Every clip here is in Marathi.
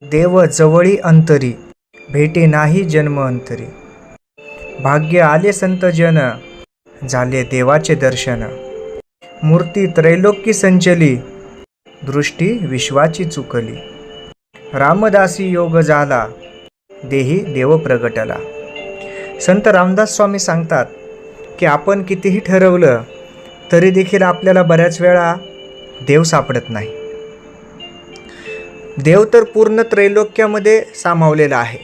देव जवळी अंतरी, भेटे नाही जन्म अंतरी. भाग्य आले संत जन, झाले देवाचे दर्शन. मूर्ती त्रैलोक्य संचली, दृष्टी विश्वाची चुकली. रामदासी योग झाला, देही देव प्रगटला. संत रामदास स्वामी सांगतात की आपण कितीही ठरवलं तरी देखील आपल्याला बऱ्याच वेळा देव सापडत नाही. देव तर पूर्ण त्रैलोक्यामध्ये सामावलेला आहे.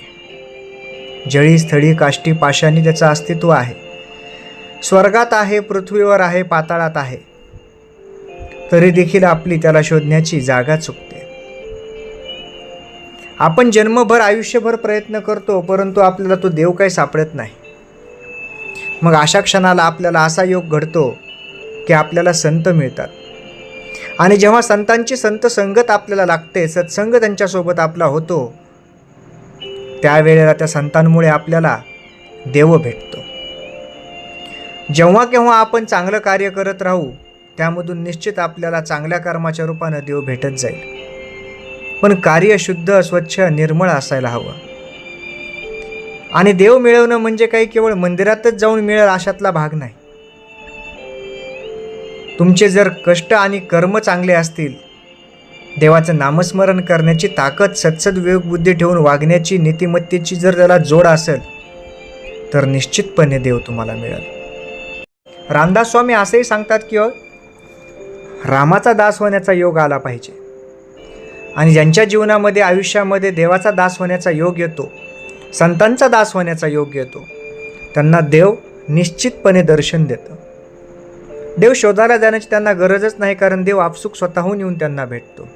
जळी स्थळी काष्टी पाशांनी त्याचं अस्तित्व आहे. स्वर्गात आहे, पृथ्वीवर आहे, पाताळात आहे. तरी देखील आपली त्याला शोधण्याची जागा चुकते. आपण जन्मभर आयुष्यभर प्रयत्न करतो, परंतु आपल्याला तो देव काही सापडत नाही. मग अशा क्षणाला आपल्याला असा योग घडतो की आपल्याला संत मिळतात. आणि जेव्हा संतांची संत संगत आपल्याला लागते, सत्संग त्यांच्यासोबत आपला होतो, त्यावेळेला त्या संतांमुळे आपल्याला देव भेटतो. जेव्हा केव्हा आपण चांगलं कार्य करत राहू, त्यामधून निश्चित आपल्याला चांगल्या कर्माच्या रूपानं देव भेटत जाईल. पण कार्य शुद्ध, स्वच्छ, निर्मळ असायला हवं. आणि देव मिळवणं म्हणजे काही केवळ मंदिरातच जाऊन मिळेल अशातला भाग नाही. तुमचे जर कष्ट आणि कर्म चांगले असतील, देवाचं नामस्मरण करण्याची ताकद, सत्सद विवेक बुद्धी ठेवून वागण्याची नीतिमत्तेची जर त्याला जोड असेल, तर निश्चितपणे देव तुम्हाला मिळेल. रामदास स्वामी असंही सांगतात की रामाचा दास होण्याचा योग आला पाहिजे. आणि ज्यांच्या जीवनामध्ये, आयुष्यामध्ये देवाचा दास होण्याचा योग येतो, संतांचा दास होण्याचा योग येतो, त्यांना देव निश्चितपणे दर्शन देतं. देव शोधायला जाण्याची त्यांना गरजच नाही, कारण देव आपसूक स्वतःहून येऊन त्यांना भेटतो.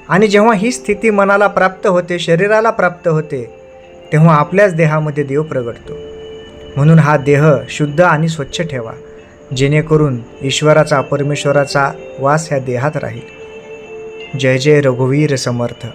आणि जेव्हा ही स्थिती मनाला प्राप्त होते, शरीराला प्राप्त होते, तेव्हा आपल्याच देहामध्ये देव प्रगटतो. म्हणून हा देह शुद्ध आणि स्वच्छ ठेवा, जेणेकरून ईश्वराचा, परमेश्वराचा वास ह्या देहात राहील. जय जय रघुवीर समर्थ.